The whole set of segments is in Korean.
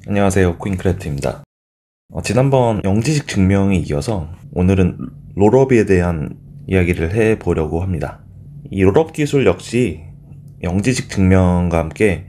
안녕하세요, 코인크래프트입니다. 지난번 영지식 증명에 이어서 오늘은 롤업에 대한 이야기를 해보려고 합니다. 이 롤업 기술 역시 영지식 증명과 함께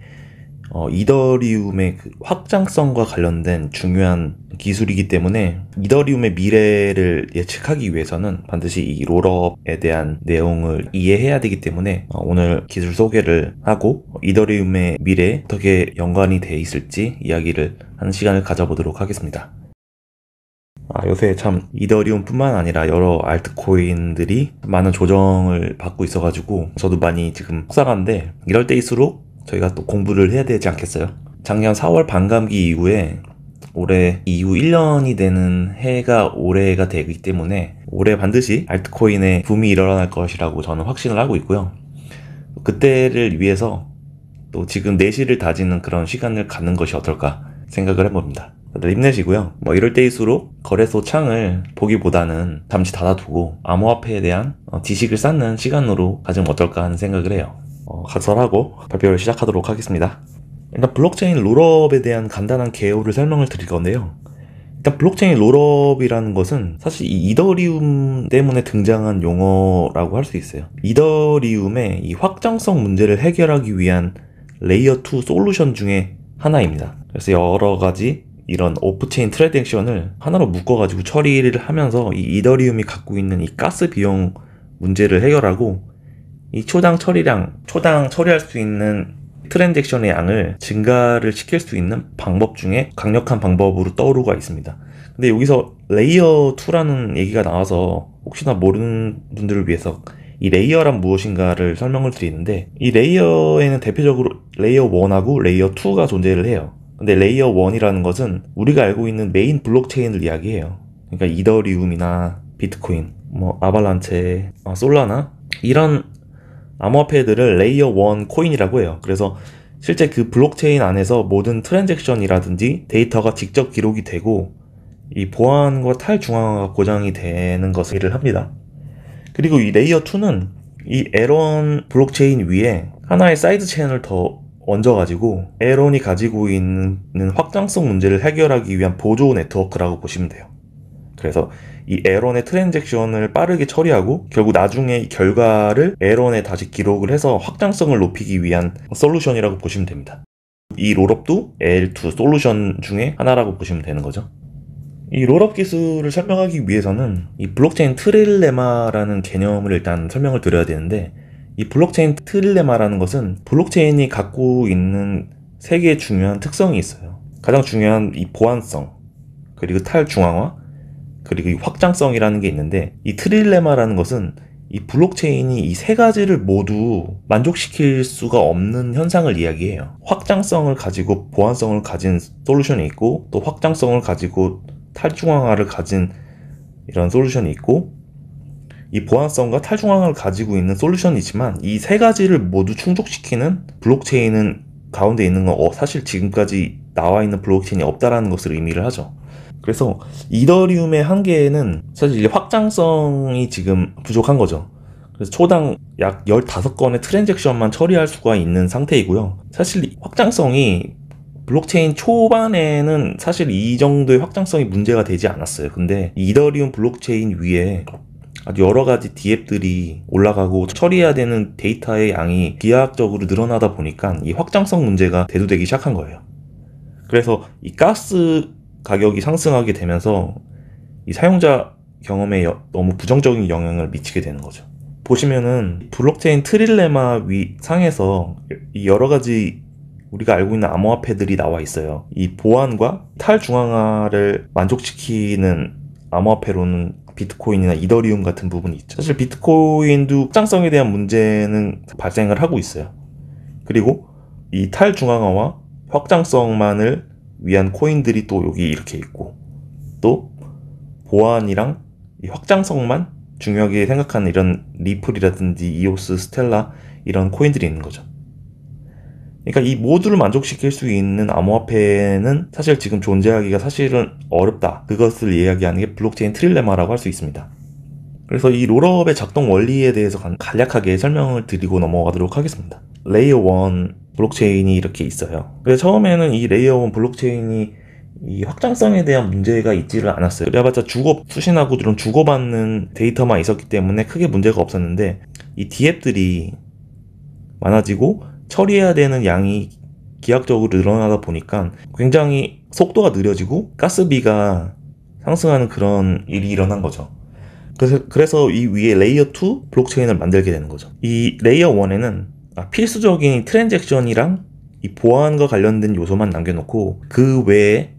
이더리움의 그 확장성과 관련된 중요한 기술이기 때문에 이더리움의 미래를 예측하기 위해서는 반드시 이 롤업에 대한 내용을 이해해야 되기 때문에 오늘 기술 소개를 하고 이더리움의 미래에 어떻게 연관이 돼 있을지 이야기를 하는 시간을 가져보도록 하겠습니다. 요새 참 이더리움 뿐만 아니라 여러 알트코인들이 많은 조정을 받고 있어가지고 저도 많이 지금 속상한데, 이럴 때일수록 저희가 또 공부를 해야 되지 않겠어요? 작년 4월 반감기 이후에 올해 이후 1년이 되는 해가 올해가 되기 때문에 올해 반드시 알트코인의 붐이 일어날 것이라고 저는 확신을 하고 있고요. 그때를 위해서 또 지금 내실을 다지는 그런 시간을 갖는 것이 어떨까 생각을 해봅니다. 다들 힘내시고요. 이럴 때일수록 거래소 창을 보기보다는 잠시 닫아두고 암호화폐에 대한 지식을 쌓는 시간으로 가지면 어떨까 하는 생각을 해요. 각설하고 발표를 시작하도록 하겠습니다. 일단 블록체인 롤업에 대한 간단한 개요를 설명을 드릴 건데요. 일단 블록체인 롤업이라는 것은 사실 이 이더리움 때문에 등장한 용어라고 할 수 있어요. 이더리움의 이 확장성 문제를 해결하기 위한 레이어 2 솔루션 중에 하나입니다. 그래서 여러 가지 이런 오프체인 트랜잭션을 하나로 묶어가지고 처리를 하면서 이 이더리움이 갖고 있는 이 가스 비용 문제를 해결하고, 이 초당 처리할 수 있는 트랜잭션의 양을 증가를 시킬 수 있는 방법 중에 강력한 방법으로 떠오르고 있습니다. 근데 여기서 레이어 2라는 얘기가 나와서 혹시나 모르는 분들을 위해서 이 레이어란 무엇인가를 설명을 드리는데, 이 레이어에는 대표적으로 레이어 1하고 레이어 2가 존재를 해요. 근데 레이어 1이라는 것은 우리가 알고 있는 메인 블록체인을 이야기해요. 그러니까 이더리움이나 비트코인, 아발란체, 솔라나 이런 암호화폐들을 레이어 1 코인이라고 해요. 그래서 실제 그 블록체인 안에서 모든 트랜잭션이라든지 데이터가 직접 기록이 되고 이 보안과 탈중앙화가 고정이 되는 것을 합니다. 그리고 이 레이어 2는 이 에런 블록체인 위에 하나의 사이드 체인을 더 얹어가지고 에런이 가지고 있는 확장성 문제를 해결하기 위한 보조 네트워크라고 보시면 돼요. 그래서 이 에런의 트랜잭션을 빠르게 처리하고 결국 나중에 결과를 에런에 다시 기록을 해서 확장성을 높이기 위한 솔루션이라고 보시면 됩니다. 이 롤업도 L2 솔루션 중에 하나라고 보시면 되는 거죠. 이 롤업 기술을 설명하기 위해서는 이 블록체인 트릴레마라는 개념을 일단 설명을 드려야 되는데, 이 블록체인 트릴레마라는 것은 블록체인이 갖고 있는 세 개의 중요한 특성이 있어요. 가장 중요한 이 보안성, 그리고 탈중앙화, 그리고 이 확장성이라는 게 있는데, 이 트릴레마라는 것은 이 블록체인이 이 세 가지를 모두 만족시킬 수가 없는 현상을 이야기해요. 확장성을 가지고 보안성을 가진 솔루션이 있고, 또 확장성을 가지고 탈중앙화를 가진 이런 솔루션이 있고, 이 보안성과 탈중앙화를 가지고 있는 솔루션이지만 이 세 가지를 모두 충족시키는 블록체인은 가운데 있는 건 사실 지금까지 나와 있는 블록체인이 없다라는 것을 의미를 하죠. 그래서 이더리움의 한계는 사실 이제 확장성이 지금 부족한 거죠. 그래서 초당 약 15건의 트랜잭션만 처리할 수가 있는 상태이고요. 사실 확장성이 블록체인 초반에는 사실 이 정도의 확장성이 문제가 되지 않았어요. 근데 이더리움 블록체인 위에 아주 여러 가지 DApp들이 올라가고 처리해야 되는 데이터의 양이 비약적으로 늘어나다 보니까 이 확장성 문제가 대두되기 시작한 거예요. 그래서 이 가스 가격이 상승하게 되면서 이 사용자 경험에 너무 부정적인 영향을 미치게 되는 거죠. 보시면은 블록체인 트릴레마 상에서 이 여러 가지 우리가 알고 있는 암호화폐들이 나와 있어요. 이 보안과 탈중앙화를 만족시키는 암호화폐로는 비트코인이나 이더리움 같은 부분이 있죠. 사실 비트코인도 확장성에 대한 문제는 발생을 하고 있어요. 그리고 이 탈중앙화와 확장성만을 위한 코인들이 또 여기 이렇게 있고, 또 보안이랑 이 확장성만 중요하게 생각하는 이런 리플이라든지 이오스, 스텔라 이런 코인들이 있는 거죠. 그러니까 이 모두를 만족시킬 수 있는 암호화폐는 사실 지금 존재하기가 사실은 어렵다. 그것을 이야기하는 게 블록체인 트릴레마라고 할 수 있습니다. 그래서 이 롤업의 작동 원리에 대해서 간략하게 설명을 드리고 넘어가도록 하겠습니다. 레이어 블록체인이 이렇게 있어요. 그래서 처음에는 이 레이어 1 블록체인이 이 확장성에 대한 문제가 있지를 않았어요. 그래봤자 수신하고 이런 주고받는 데이터만 있었기 때문에 크게 문제가 없었는데, 이 DApp들이 많아지고 처리해야 되는 양이 기하학적으로 늘어나다 보니까 굉장히 속도가 느려지고 가스비가 상승하는 그런 일이 일어난 거죠. 그래서 이 위에 레이어 2 블록체인을 만들게 되는 거죠. 이 레이어 1에는 필수적인 트랜잭션이랑 이 보안과 관련된 요소만 남겨놓고 그 외에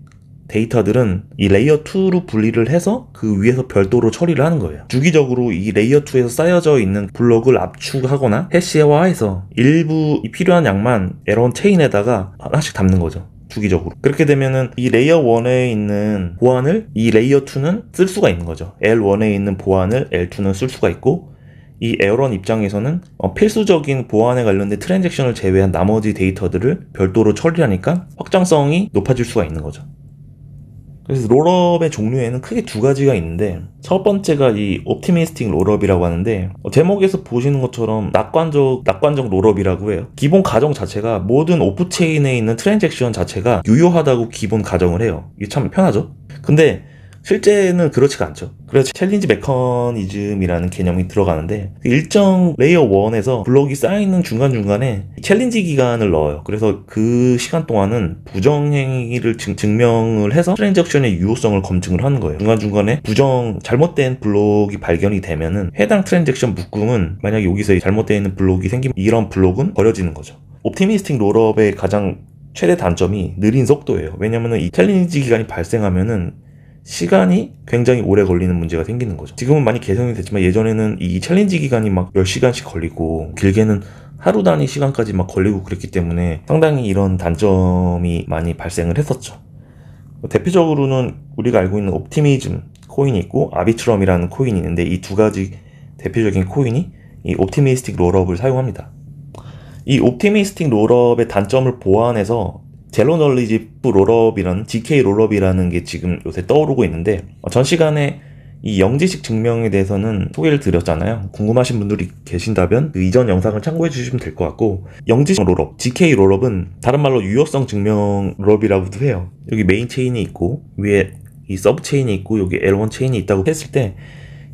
데이터들은 이 레이어 2로 분리를 해서 그 위에서 별도로 처리를 하는 거예요. 주기적으로 이 레이어 2에서 쌓여져 있는 블록을 압축하거나 해시화해서 일부 필요한 양만 L1 체인에다가 하나씩 담는 거죠. 주기적으로. 그렇게 되면은 이 레이어 1에 있는 보안을 이 레이어 2는 쓸 수가 있는 거죠. L1에 있는 보안을 L2는 쓸 수가 있고, 이 L1 입장에서는 필수적인 보안에 관련된 트랜잭션을 제외한 나머지 데이터들을 별도로 처리하니까 확장성이 높아질 수가 있는 거죠. 그래서 롤업의 종류에는 크게 두 가지가 있는데, 첫 번째가 이 옵티미스틱 롤업이라고 하는데, 제목에서 보시는 것처럼 낙관적 롤업이라고 해요. 기본 가정 자체가 모든 오프체인에 있는 트랜잭션 자체가 유효하다고 기본 가정을 해요. 이게 참 편하죠? 근데 실제는 그렇지가 않죠. 그래서 챌린지 메커니즘이라는 개념이 들어가는데, 일정 레이어 1에서 블록이 쌓이는 중간중간에 챌린지 기간을 넣어요. 그래서 그 시간 동안은 부정행위를 증명을 해서 트랜잭션의 유효성을 검증을 하는 거예요. 중간중간에 잘못된 블록이 발견이 되면은 해당 트랜잭션 묶음은, 만약에 여기서 잘못되어 있는 블록이 생기면 이런 블록은 버려지는 거죠. 옵티미스틱 롤업의 가장 최대 단점이 느린 속도예요. 왜냐면은 이 챌린지 기간이 발생하면은 시간이 굉장히 오래 걸리는 문제가 생기는 거죠. 지금은 많이 개선이 됐지만 예전에는 이 챌린지 기간이 막 10시간씩 걸리고 길게는 하루 단위 시간까지 막 걸리고 그랬기 때문에 상당히 이런 단점이 많이 발생을 했었죠. 대표적으로는 우리가 알고 있는 옵티미즘 코인이 있고 아비트럼이라는 코인이 있는데, 이 두 가지 대표적인 코인이 이 옵티미스틱 롤업을 사용합니다. 이 옵티미스틱 롤업의 단점을 보완해서 제로 널리지 롤업이라는 GK 롤업이라는 게 지금 요새 떠오르고 있는데, 전 시간에 이 영지식 증명에 대해서는 소개를 드렸잖아요. 궁금하신 분들이 계신다면 그 이전 영상을 참고해 주시면 될 것 같고, 영지식 롤업, GK 롤업은 다른 말로 유효성 증명 롤업이라고도 해요. 여기 메인 체인이 있고 위에 이 서브 체인이 있고 여기 L1 체인이 있다고 했을 때,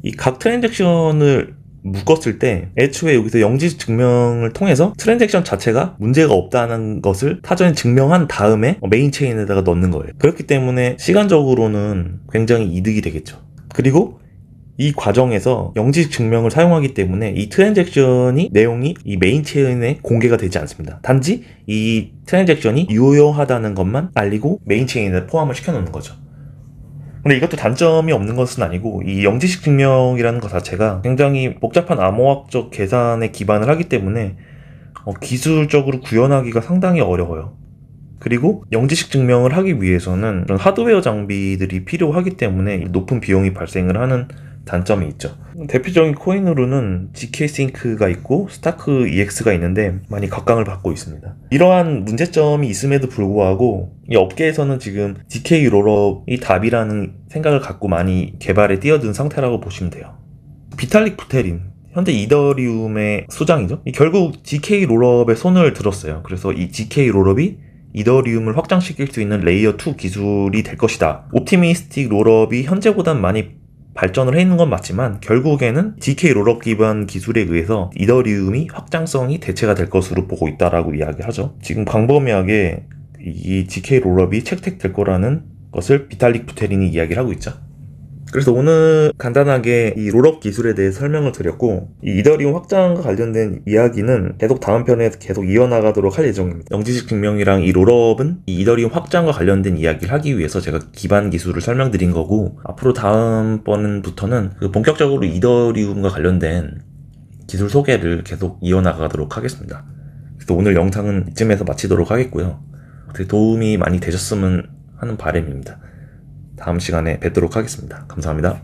이 각 트랜잭션을 묶었을 때 애초에 여기서 영지식 증명을 통해서 트랜잭션 자체가 문제가 없다는 것을 사전에 증명한 다음에 메인 체인에다가 넣는 거예요. 그렇기 때문에 시간적으로는 굉장히 이득이 되겠죠. 그리고 이 과정에서 영지식 증명을 사용하기 때문에 이 트랜잭션이 내용이 이 메인 체인에 공개가 되지 않습니다. 단지 이 트랜잭션이 유효하다는 것만 알리고 메인 체인에 포함을 시켜 놓는 거죠. 근데 이것도 단점이 없는 것은 아니고, 이 영지식 증명이라는 것 자체가 굉장히 복잡한 암호학적 계산에 기반을 하기 때문에 기술적으로 구현하기가 상당히 어려워요. 그리고 영지식 증명을 하기 위해서는 하드웨어 장비들이 필요하기 때문에 높은 비용이 발생을 하는 단점이 있죠. 대표적인 코인으로는 GKSYNC가 있고 스타크 EX가 있는데 많이 각광을 받고 있습니다. 이러한 문제점이 있음에도 불구하고 이 업계에서는 지금 GK 롤업이 답이라는 생각을 갖고 많이 개발에 뛰어든 상태라고 보시면 돼요. 비탈릭 부테린, 현재 이더리움의 수장이죠. 결국 GK 롤업에 손을 들었어요. 그래서 이 GK 롤업이 이더리움을 확장시킬 수 있는 레이어 2 기술이 될 것이다. 옵티미스틱 롤업이 현재보단 많이 발전을 해 있는 건 맞지만 결국에는 GK 롤업 기반 기술에 의해서 이더리움이 확장성이 대체가 될 것으로 보고 있다라고 이야기하죠. 지금 광범위하게 이 GK 롤업이 채택될 거라는 것을 비탈릭 부테린이 이야기를 하고 있죠. 그래서 오늘 간단하게 이 롤업 기술에 대해 설명을 드렸고, 이 이더리움 확장과 관련된 이야기는 계속 다음 편에 계속 이어나가도록 할 예정입니다. 영지식 증명이랑 이 롤업은 이 이더리움 확장과 관련된 이야기를 하기 위해서 제가 기반 기술을 설명드린 거고, 앞으로 다음번부터는 본격적으로 이더리움과 관련된 기술 소개를 계속 이어나가도록 하겠습니다. 그래서 오늘 영상은 이쯤에서 마치도록 하겠고요. 도움이 많이 되셨으면 하는 바람입니다. 다음 시간에 뵙도록 하겠습니다. 감사합니다.